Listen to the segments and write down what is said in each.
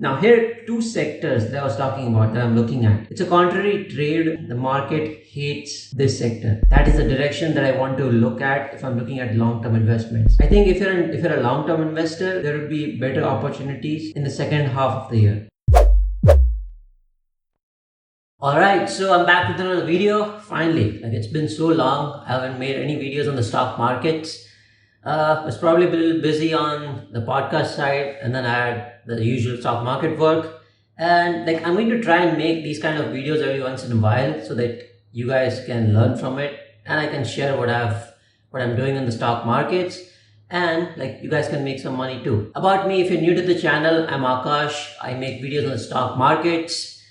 Now here are two sectors that I was talking about that I'm looking at. It's a contrary trade. The market hates this sector. That is the direction that I want to look at if I'm looking at long-term investments. I think if you're a long-term investor, there will be better opportunities in the second half of the year. Alright, so I'm back with another video. Finally, like it's been so long, I haven't made any videos on the stock markets. Was probably a little busy on the podcast side, and then I had the usual stock market work. And like I'm going to try and make these kind of videos every once in a while so that you guys can learn from it, and I can share what I'm doing in the stock markets, and like you guys can make some money too. About me, if you're new to the channel, I'm Akash. I make videos on the stock markets,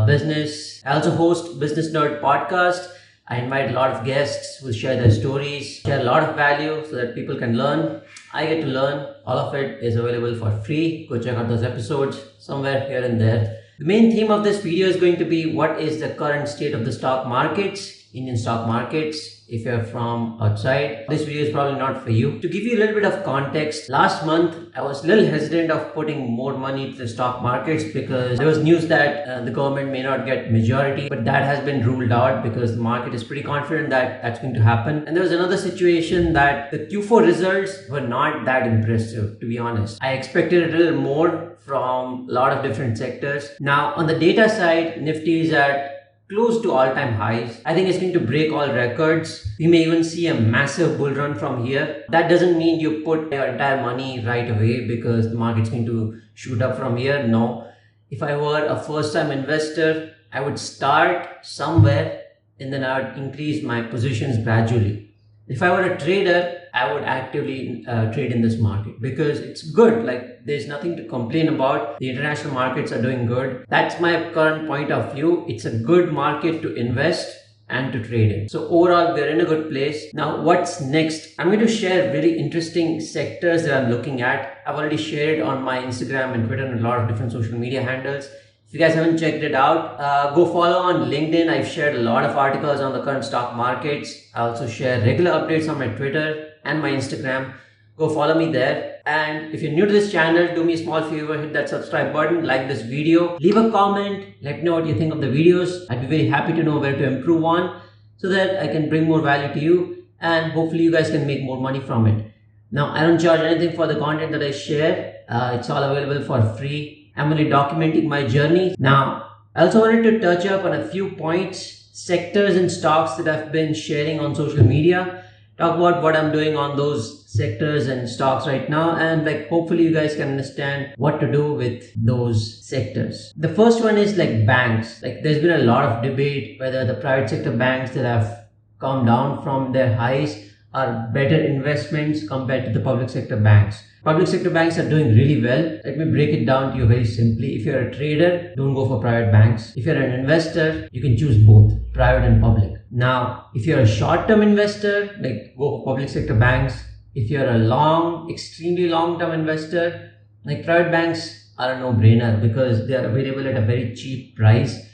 business. I also host Business Nerd podcast. I invite a lot of guests who share their stories, share a lot of value so that people can learn. I get to learn. All of it is available for free. Go check out those episodes somewhere here and there. The main theme of this video is going to be what is the current state of the stock markets, Indian stock markets. If you're from outside, this video is probably not for you. To give you a little bit of context, last month I was a little hesitant of putting more money to the stock markets because there was news that the government may not get majority, but that has been ruled out because the market is pretty confident that that's going to happen. And there was another situation that the Q4 results were not that impressive, to be honest. I expected a little more from a lot of different sectors. Now on the data side, Nifty is at close to all-time highs. I think it's going to break all records. We may even see a massive bull run from here. That doesn't mean you put your entire money right away because the market's going to shoot up from here. No. If I were a first-time investor, I would start somewhere and then I would increase my positions gradually. If I were a trader, I would actively trade in this market because it's good. Like there's nothing to complain about. The international markets are doing good. That's my current point of view. It's a good market to invest and to trade in. So overall, we're in a good place. Now, what's next? I'm going to share really interesting sectors that I'm looking at. I've already shared on my Instagram and Twitter and a lot of different social media handles. If you guys haven't checked it out, go follow on LinkedIn. I've shared a lot of articles on the current stock markets. I also share regular updates on my Twitter and my Instagram. Go follow me there. And if you're new to this channel, do me a small favor, hit that subscribe button, like this video, leave a comment, let me know what you think of the videos. I'd be very happy to know where to improve on so that I can bring more value to you and hopefully you guys can make more money from it. Now, I don't charge anything for the content that I share. It's all available for free. I'm only documenting my journey. Now, I also wanted to touch up on a few points, sectors and stocks that I've been sharing on social media. Talk about what I'm doing on those sectors and stocks right now, and like hopefully you guys can understand what to do with those sectors. The first one is like banks. Like there's been a lot of debate whether the private sector banks that have come down from their highs are better investments compared to the public sector banks. Public sector banks are doing really well. Let me break it down to you very simply. If you're a trader, don't go for private banks. If you're an investor, you can choose both, private and public. Now, if you're a short-term investor, like go for public sector banks. If you're a extremely long-term investor, like private banks are a no-brainer because they are available at a very cheap price.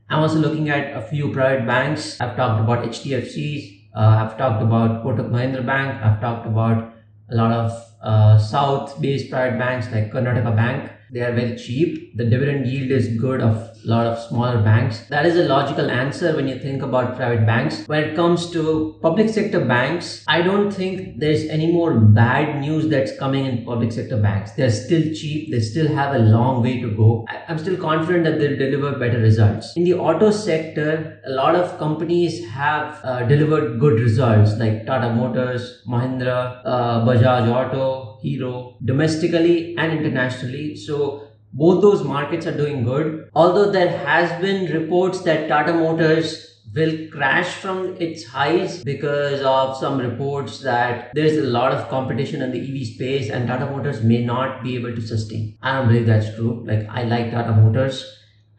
I'm also looking at a few private banks. I've talked about HDFCs. I've talked about Kotak Mahindra Bank. I've talked about a lot of south-based private banks like Karnataka Bank. They are very cheap. The dividend yield is good of a lot of smaller banks. That is a logical answer when you think about private banks. When it comes to public sector banks, I don't think there's any more bad news that's coming in public sector banks. They're still cheap. They still have a long way to go. I'm still confident that they'll deliver better results. In the auto sector, a lot of companies have delivered good results like Tata Motors, Mahindra, Bajaj Auto, Hero, domestically and internationally. So both those markets are doing good. Although there has been reports that Tata Motors will crash from its highs because of some reports that there's a lot of competition in the EV space and Tata Motors may not be able to sustain. I don't believe that's true. Like I like Tata Motors.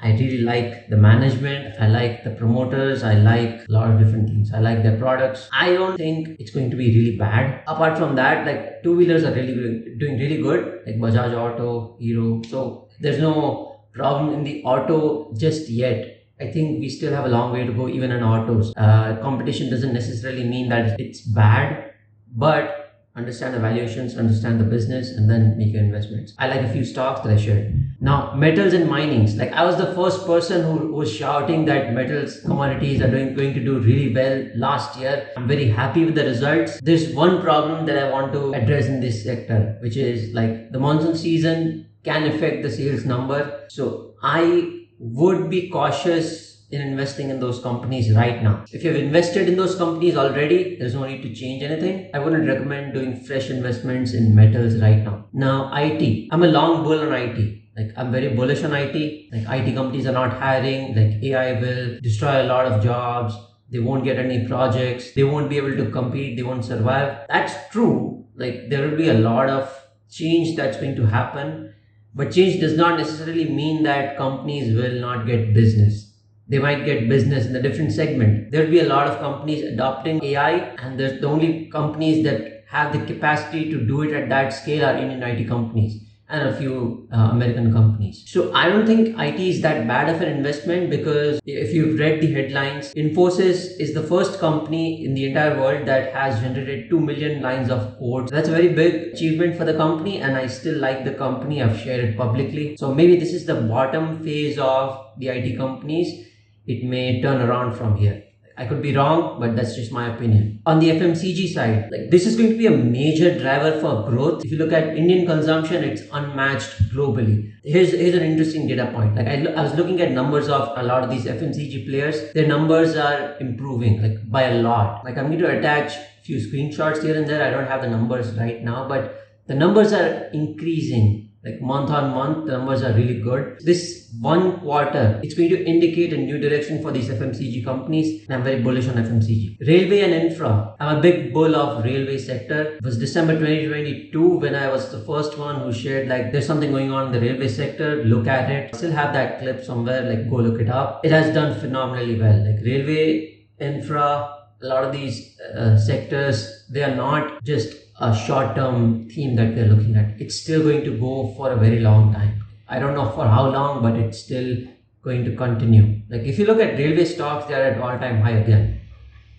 I really like the management. I like the promoters. I like a lot of different things. I like their products. I don't think it's going to be really bad. Apart from that, like two-wheelers are doing really good, like Bajaj Auto, Hero. So there's no problem in the auto just yet. I think we still have a long way to go even in autos. Competition doesn't necessarily mean that it's bad, but understand the valuations, understand the business, and then make your investments. I like a few stocks that I shared. Now, metals and minings. Like I was the first person who was shouting that metals commodities are going to do really well last year. I'm very happy with the results. There's one problem that I want to address in this sector, which is like the monsoon season can affect the sales number. So I would be cautious in investing in those companies right now. If you've invested in those companies already, there's no need to change anything. I wouldn't recommend doing fresh investments in metals right now. Now, IT. I'm a long bull on IT. Like I'm very bullish on IT. Like IT companies are not hiring. Like AI will destroy a lot of jobs. They won't get any projects. They won't be able to compete. They won't survive. That's true. Like there will be a lot of change that's going to happen. But change does not necessarily mean that companies will not get business. They might get business in a different segment. There'll be a lot of companies adopting AI, and there's the only companies that have the capacity to do it at that scale are Indian IT companies and a few American companies. So I don't think IT is that bad of an investment, because if you've read the headlines, Infosys is the first company in the entire world that has generated 2 million lines of code. So that's a very big achievement for the company, and I still like the company. I've shared it publicly. So maybe this is the bottom phase of the IT companies. It may turn around from here. I could be wrong, but that's just my opinion. On the FMCG side, like this is going to be a major driver for growth. If you look at Indian consumption, it's unmatched globally. Here's an interesting data point. Like I was looking at numbers of a lot of these FMCG players. Their numbers are improving like by a lot. Like I'm going to attach a few screenshots here and there. I don't have the numbers right now, but the numbers are increasing. Like month on month, the numbers are really good. This one quarter, it's going to indicate a new direction for these FMCG companies, and I'm very bullish on FMCG. Railway and infra. I'm a big bull of railway sector. It was December 2022 when I was the first one who shared like there's something going on in the railway sector. Look at it. I still have that clip somewhere. Like go look it up. It has done phenomenally well. Like railway, infra, a lot of these sectors, they are not just a short-term theme that we're looking at. It's still going to go for a very long time. I don't know for how long, but it's still going to continue. Like if you look at railway stocks, they are at all-time high again.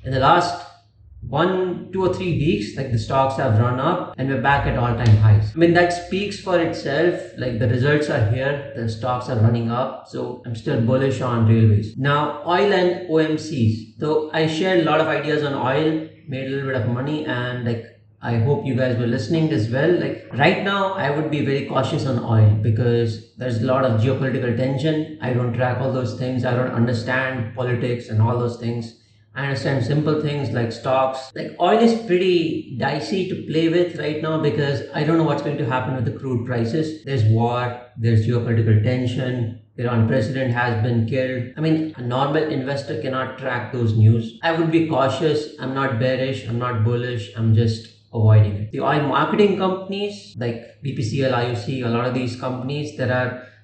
In the last 1, 2 or 3 weeks, like the stocks have run up and we're back at all-time highs. I mean, that speaks for itself. Like the results are here, the stocks are running up. So I'm still bullish on railways. Now, oil and OMCs. So I shared a lot of ideas on oil, made a little bit of money, and like I hope you guys were listening as well. Like right now, I would be very cautious on oil because there's a lot of geopolitical tension. I don't track all those things. I don't understand politics and all those things. I understand simple things like stocks. Like oil is pretty dicey to play with right now because I don't know what's going to happen with the crude prices. There's war, there's geopolitical tension. Iran president has been killed. I mean, a normal investor cannot track those news. I would be cautious. I'm not bearish. I'm not bullish. I'm just avoiding it. The oil marketing companies like BPCL, IOC, a lot of these companies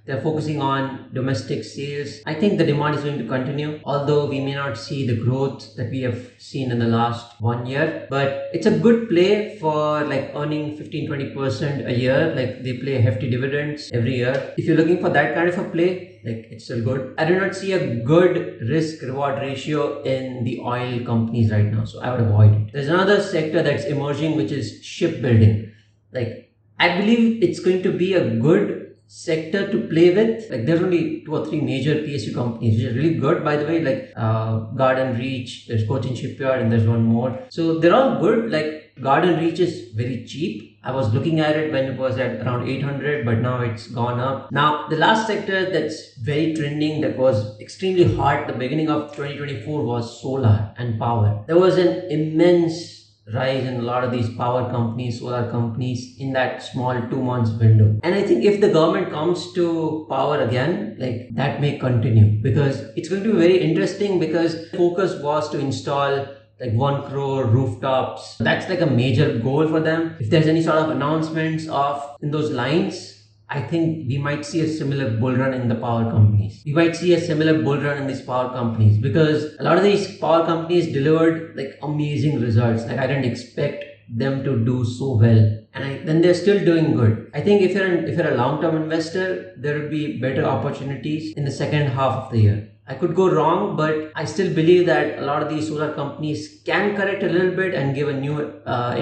they're focusing on domestic sales. I think the demand is going to continue, although we may not see the growth that we have seen in the last 1 year. But it's a good play for like earning 15-20% a year. Like they pay hefty dividends every year. If you're looking for that kind of a play, like it's still good. I do not see a good risk reward ratio in the oil companies right now, so I would avoid it. There's another sector that's emerging, which is shipbuilding. Like I believe it's going to be a good sector to play with. Like there's only 2 or 3 major PSU companies which are really good, by the way, like Garden Reach, there's Cochin Shipyard, and there's one more. So they're all good. Like Garden Reach is very cheap. I was looking at it when it was at around 800, but now it's gone up. Now the last sector that's very trending, that was extremely hot at the beginning of 2024, was solar and power. There was an immense rise in a lot of these power companies, solar companies, in that small 2 months window. And I think if the government comes to power again, like that may continue, because it's going to be very interesting, because focus was to install like 1 crore rooftops. That's like a major goal for them. If there's any sort of announcements of in those lines, I think we might see a similar bull run in the power companies. We might see a similar bull run in these power companies, because a lot of these power companies delivered like amazing results. Like I didn't expect them to do so well, and then they're still doing good. I think if you're a long-term investor, there will be better opportunities in the second half of the year. I could go wrong, but I still believe that a lot of these solar companies can correct a little bit and give a new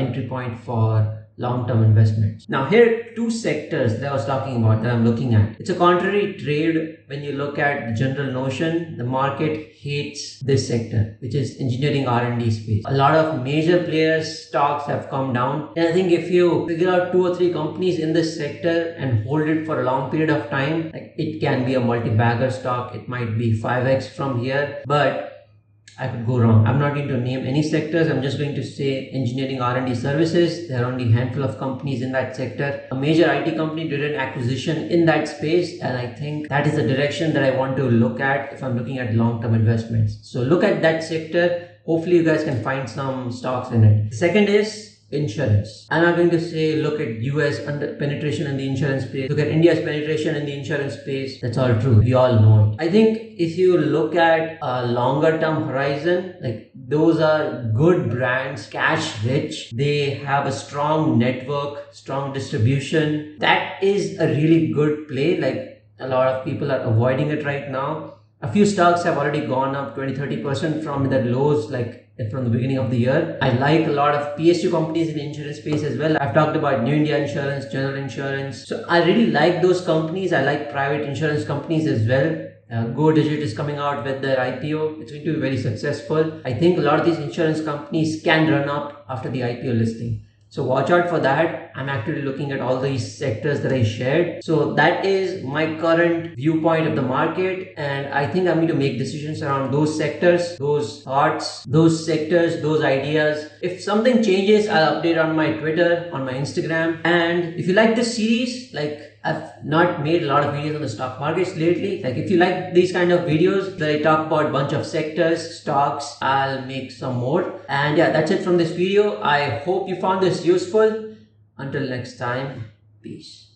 entry point for long-term investments. Now here are two sectors that I was talking about that I'm looking at. It's a contrary trade when you look at the general notion. The market hates this sector, which is engineering R&D space. A lot of major players stocks have come down, and I think if you figure out 2 or 3 companies in this sector and hold it for a long period of time, like it can be a multi-bagger stock. It might be 5x from here, but I could go wrong. I'm not going to name any sectors. I'm just going to say engineering R&D services. There are only a handful of companies in that sector. A major IT company did an acquisition in that space, and I think that is the direction that I want to look at if I'm looking at long-term investments. So look at that sector. Hopefully you guys can find some stocks in it. Second is insurance. I'm not going to say look at US penetration in the insurance space, look at India's penetration in the insurance space. That's all true. We all know it. I think if you look at a longer term horizon, like those are good brands, cash rich. They have a strong network, strong distribution. That is a really good play. Like a lot of people are avoiding it right now. A few stocks have already gone up 20-30% from the lows, like from the beginning of the year. I like a lot of PSU companies in the insurance space as well. I've talked about New India Insurance, General Insurance. So I really like those companies. I like private insurance companies as well. Go Digit is coming out with their IPO. It's going to be very successful. I think a lot of these insurance companies can run up after the IPO listing. So watch out for that. I'm actually looking at all these sectors that I shared. So that is my current viewpoint of the market. And I think I'm going to make decisions around those sectors, those thoughts, those sectors, those ideas. If something changes, I'll update on my Twitter, on my Instagram. And if you like this series, like I've not made a lot of videos on the stock markets lately. Like if you like these kind of videos that I talk about a bunch of sectors, stocks, I'll make some more. And yeah, that's it from this video. I hope you found this useful. Until next time, peace.